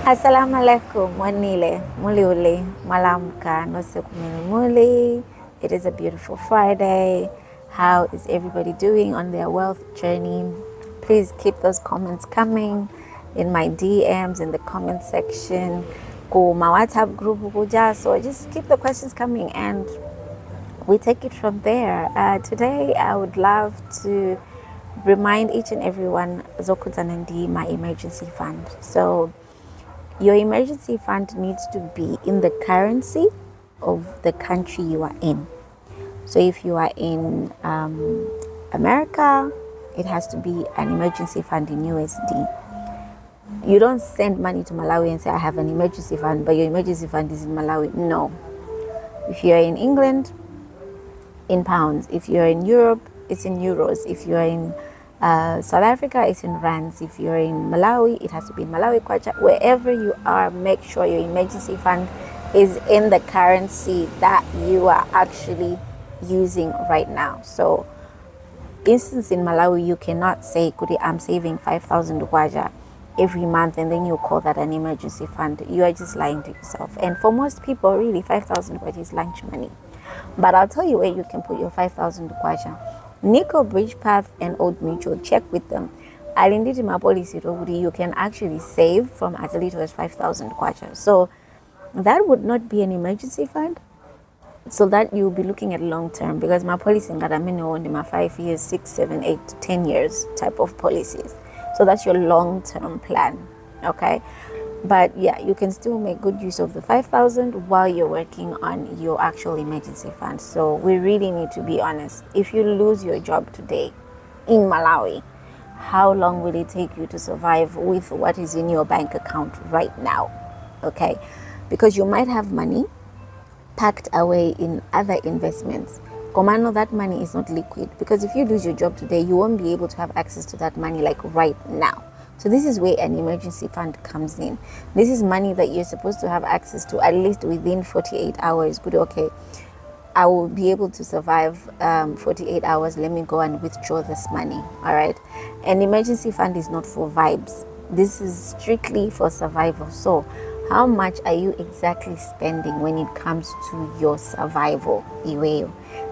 Assalamu alaikum, Wanile, Muliuli, Malamka, Nosekumini Muli. It is a beautiful Friday. How is everybody doing on their wealth journey? Please keep those comments coming in my DMs, in the comment section. Go my WhatsApp group, so just keep the questions coming and we take it from there. Today, I would love to remind each and everyone, Zokuzanandi, my emergency fund. So, your emergency fund needs to be in the currency of the country you are in. So if you are in America, it has to be an emergency fund in USD. You don't send money to Malawi and say, I have an emergency fund, but your emergency fund is in Malawi. No. If you're in England, in pounds. If you're in Europe, it's in euros. If you're in South Africa, it's in rands. If you're in Malawi, it has to be in Malawi kwacha. Wherever you are, make sure your emergency fund is in the currency that you are actually using right now. So, instance in Malawi, you cannot say, Kudi, I'm saving 5,000 kwacha every month and then you call that an emergency fund. You are just lying to yourself. And for most people, really, 5,000 kwacha is lunch money. But I'll tell you where you can put your 5,000 kwacha. Nico Bridge Path and Old Mutual, check with them. Alinditi my policy, you can actually save from as little as 5,000 kwacha. So that would not be an emergency fund. So that you'll be looking at long term, because my policy in Gadamino my 5 years, 6, 7, 8, 10 years type of policies. So that's your long term plan. Okay. But yeah, you can still make good use of the 5,000 while you're working on your actual emergency fund. So we really need to be honest. If you lose your job today in Malawi, how long will it take you to survive with what is in your bank account right now? Okay, because you might have money packed away in other investments. Komano, that money is not liquid, because if you lose your job today, you won't be able to have access to that money like right now. So this is where an emergency fund comes in. This is money that you're supposed to have access to at least within 48 hours. Good, okay, I will be able to survive 48 hours. Let me go and withdraw this money. All right. An emergency fund is not for vibes. This is strictly for survival. So how much are you exactly spending when it comes to your survival?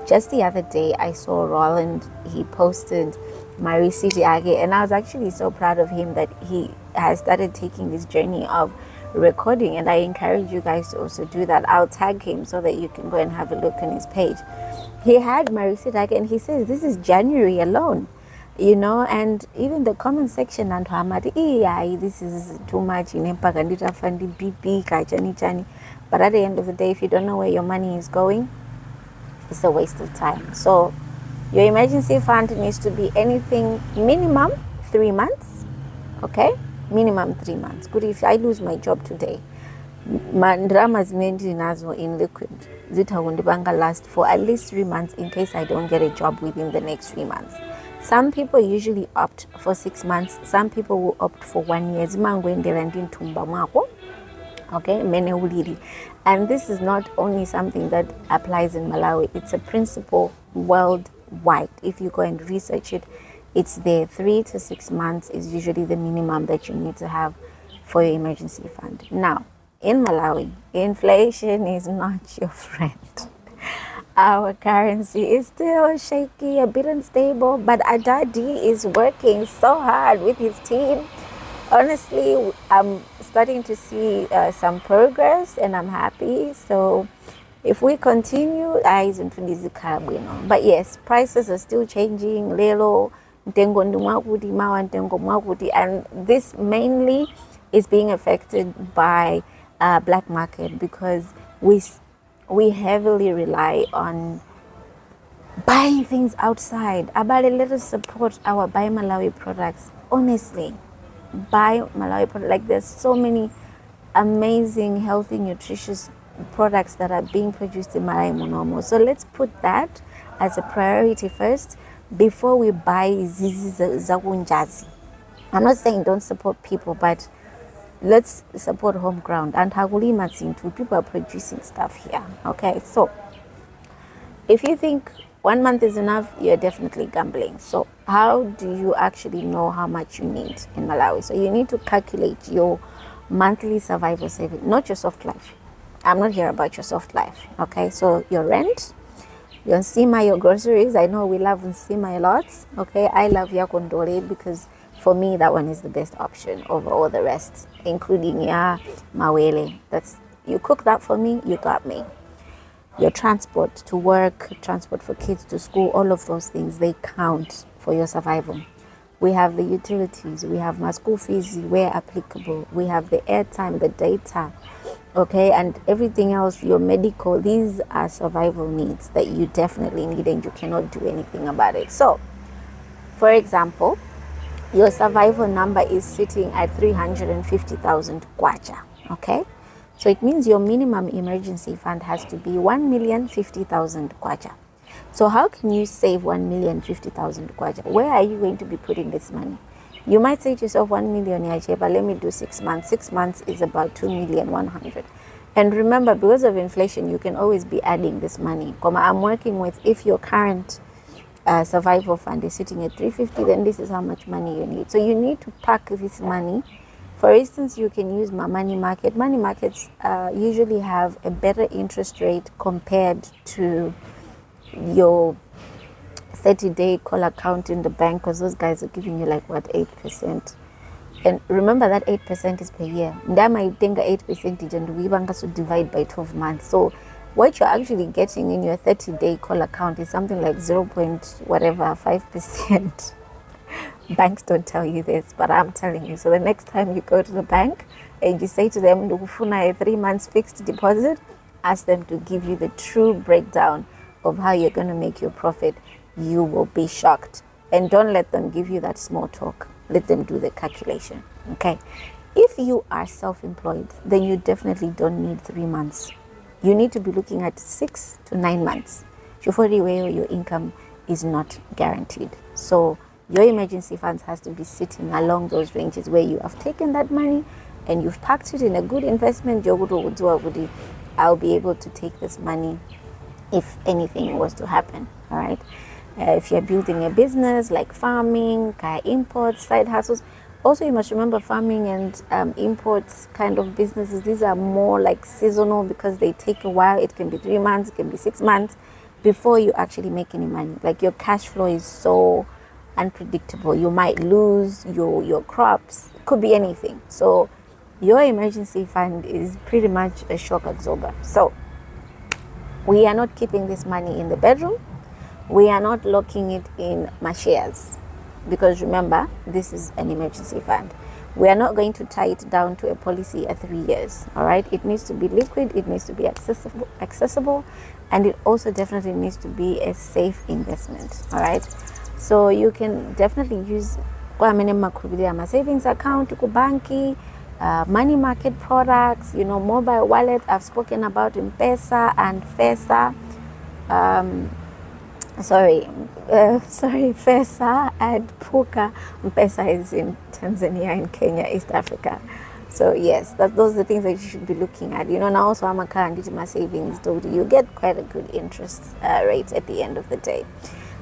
Just the other day, I saw Roland. He posted my receipt and I was actually so proud of him that he has started taking this journey of recording, and I encourage you guys to also do that. I'll tag him so that you can go and have a look on his page. He had my receipt and he says this is January alone, and even the comment section and this is too much in but at the end of the day, if you don't know where your money is going, it's a waste of time. So your emergency fund needs to be anything minimum 3 months, okay? Minimum 3 months. Good, if I lose my job today, my dramas in liquid, zitawundibanga last for at least 3 months in case I don't get a job within the next 3 months. Some people usually opt for 6 months. Some people will opt for 1 year. Okay, and this is not only something that applies in Malawi, it's a principle worldwide. If you go and research it, it's there. 3 to 6 months is usually the minimum that you need to have for your emergency fund. Now, in Malawi, inflation is not your friend. Our currency is still shaky, a bit unstable, but Adadi is working so hard with his team. Honestly, I'm starting to see some progress and I'm happy. So if we continue, but yes, prices are still changing. Lelo, and this mainly is being affected by black market, because we heavily rely on buying things outside. Let us support our Buy Malawi products. Honestly, buy Malawi products. Like, there's so many amazing, healthy, nutritious products that are being produced in Malawi Monomo. So let's put that as a priority first before we buy Zagunjazi. I'm not saying don't support people, but let's support home ground. And Hagulima Tsintu, people are producing stuff here. Okay, so if you think 1 month is enough, you're definitely gambling. So how do you actually know how much you need in Malawi? So you need to calculate your monthly survival saving, not your soft life. I'm not here about your soft life, okay? So your rent, your nsima, your groceries. I know we love nsima a lot, okay? I love yakondole because for me that one is the best option over all the rest, including mawele. That's, you cook that for me, you got me. Your transport to work, transport for kids to school, all of those things, they count for your survival. We have the utilities, we have my school fees where applicable, we have the airtime, the data, okay, and everything else, your medical. These are survival needs that you definitely need and you cannot do anything about it. So, for example, your survival number is sitting at 350,000 kwacha, okay? So it means your minimum emergency fund has to be 1,050,000 kwacha. So how can you save 1,050,000 kwacha? Where are you going to be putting this money? You might say to yourself, 1 million yache, but let me do 6 months. 6 months is about 2,100,000. And remember, because of inflation, you can always be adding this money. I'm working with, if your current survival fund is sitting at 350, then this is how much money you need. So you need to pack this money. For instance, you can use my money market. Money markets usually have a better interest rate compared to your 30-day call account in the bank, because those guys are giving you like, what, 8%. And remember that 8% is per year. Ndama itenga 8% and we want to divide by 12 months. So what you're actually getting in your 30-day call account is something like 0. whatever 5%. Banks don't tell you this, but I'm telling you. So the next time you go to the bank and you say to them, "Ndukufuna a 3 months fixed deposit," ask them to give you the true breakdown of how you're going to make your profit. You will be shocked. And don't let them give you that small talk. Let them do the calculation, okay? If you are self-employed, then you definitely don't need 3 months. You need to be looking at 6 to 9 months. Where your income is not guaranteed. So your emergency funds has to be sitting along those ranges where you have taken that money and you've packed it in a good investment. I'll be able to take this money if anything was to happen, all right? If you're building a business like farming, kaya imports, side hustles. Also, you must remember farming and imports kind of businesses, these are more like seasonal because they take a while. It can be 3 months, it can be 6 months before you actually make any money. Like your cash flow is so unpredictable. You might lose your crops. It could be anything. So your emergency fund is pretty much a shock absorber. So we are not keeping this money in the bedroom. We are not locking it in my shares, because remember, this is an emergency fund. We are not going to tie it down to a policy at 3 years, all right? It needs to be liquid, it needs to be accessible, and it also definitely needs to be a safe investment, all right? So you can definitely use my savings account, banki, money market products, mobile wallet. I've spoken about M-Pesa and FESA. FESA and Puka. M-Pesa is in Tanzania and Kenya, East Africa. So yes, those are the things that you should be looking at. Now also I'm a current into my savings, you get quite a good interest rate at the end of the day.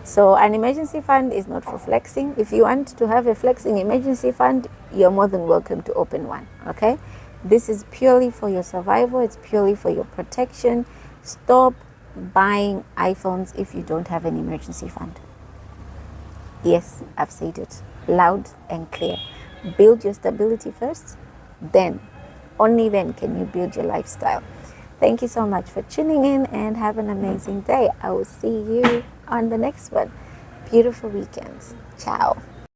So an emergency fund is not for flexing. If you want to have a flexing emergency fund, you're more than welcome to open one, okay? This is purely for your survival. It's purely for your protection. Stop buying iPhones if you don't have an emergency fund. Yes, I've said it loud and clear. Build your stability first, then, only then can you build your lifestyle. Thank you so much for tuning in and have an amazing day. I will see you on the next one. Beautiful weekends. Ciao.